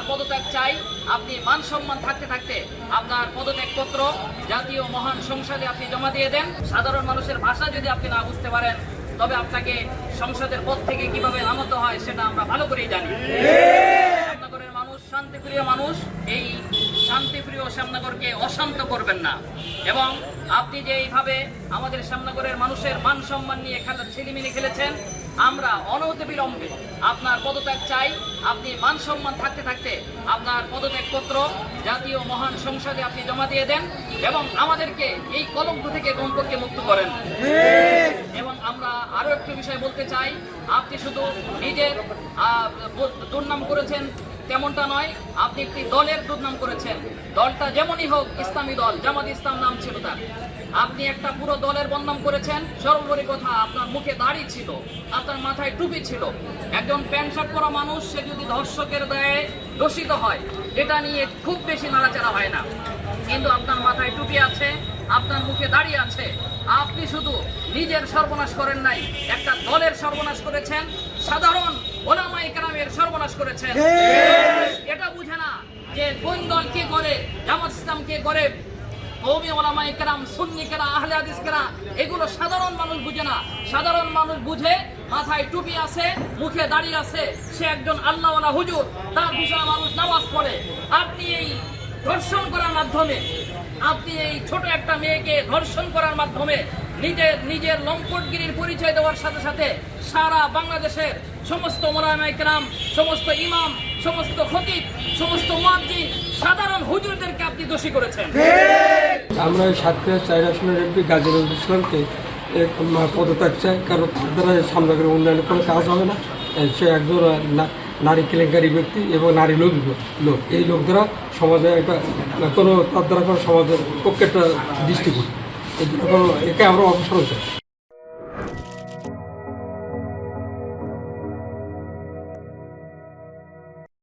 পদত্যাগ চাই। আপনি মান সম্মান থাকতে থাকতে আপনার পদত্যাগপত্র জাতীয় মহান সংসদে আপনি জমা দিয়ে দেন। সাধারণ মানুষের ভাষা যদি আপনি না বুঝতে পারেন তবে আপনাকে সংসদের পদ থেকে কিভাবে নামাতে হয় সেটা আমরা ভালো করেই জানি। শ্যামনগরের মানুষ শান্তিপ্রিয় মানুষ, এই শান্তিপ্রিয় শ্যামনগরকে অশান্ত করবেন না। এবং আপনি যে এইভাবে আমাদের শ্যামনগরের মানুষের মান সম্মান নিয়ে ছিনিমিনি খেলেছেন, আমরা অনতিবিলম্বে আপনার পদত্যাগ চাই। আপনি মান সম্মান থাকতে থাকতে আপনার পদত্যাগপত্র জাতীয় মহান সংসদে আপনি জমা দিয়ে দেন এবং আমাদেরকে এই কলঙ্ক থেকে কমপক্ষে মুক্ত করেন। এবং আমরা আরো একটি বিষয় বলতে চাই, আপনি শুধু নিজের দুর্নাম করেছেন তেমনটা নয়, আপনি একটি দলের দুর্নাম করেছেন। দলটা যেমনই হোক, ইসলামী দল জামাত ইসলাম নাম ছিল তার। আপনি একটা পুরো দলের বদনাম করেছেন। সর্বোপরি কথা, আপনার মুখে দাড়ি ছিল, আপনার মাথায় টুপি ছিল। একজন প্যান্ট শার্ট পরা মানুষ সে যদি ধর্ষকের দায়ে দোষিত হয়, এটা নিয়ে খুব বেশি নাড়াচাড়া হয় না। কিন্তু আপনার মাথায় টুপি আছে, আপনার মুখে দাড়ি আছে। আপনি শুধু নিজের সর্বনাশ করেন নাই, একটা দলের সর্বনাশ করেছেন, সাধারণ ওলামায়ে কেরামের সর্বনাশ করেছেন। এটা বুঝে না যে কোন দল কে করে, জামাত ইসলাম কে করে, কওমি ওলামায়ে কেরাম, সুন্নি কেরা, আহলে হাদিস কেরা, এগুলো সাধারণ মানুষ বুঝে না। সাধারণ মানুষ বুঝে মাথায় টুপি আছে, মুখে দাড়ি আছে, সে একজন আল্লাহওয়ালা হুজুর, তার পিছনে মানুষ নামাজ পড়ে। আপনি এই ধর্ষণ করার মাধ্যমে, আপনি এই ছোট একটা মেয়েকে ধর্ষণ করার মাধ্যমে নিজের লম্পটগিরির পরিচয় দেওয়ার সাথে সাথে সারা বাংলাদেশের সমস্ত ওলামায়ে কেরাম, সমস্ত ইমাম, সমস্ত খতিব, সমস্ত মুয়াজ্জিন, সাধারণ হুজুরদেরকে আপনি দোষী করেছেন। আমরা সাতক্ষীরা 4 আসনের এমপি গাজী নজরুল ইসলামকে পদত্যাগ চাই, কারণ তার দ্বারা শ্যামনগরের উন্নয়নের কোনো কাজ হবে না। সে একজন নারী কেলেঙ্কারী ব্যক্তি এবং নারী লোক। এই লোক দ্বারা সমাজে একটা কোনো তার দ্বারা কোনো সমাজের পক্ষে একটা দৃষ্টিকোণ, একে আমরা অপসারণ চাই।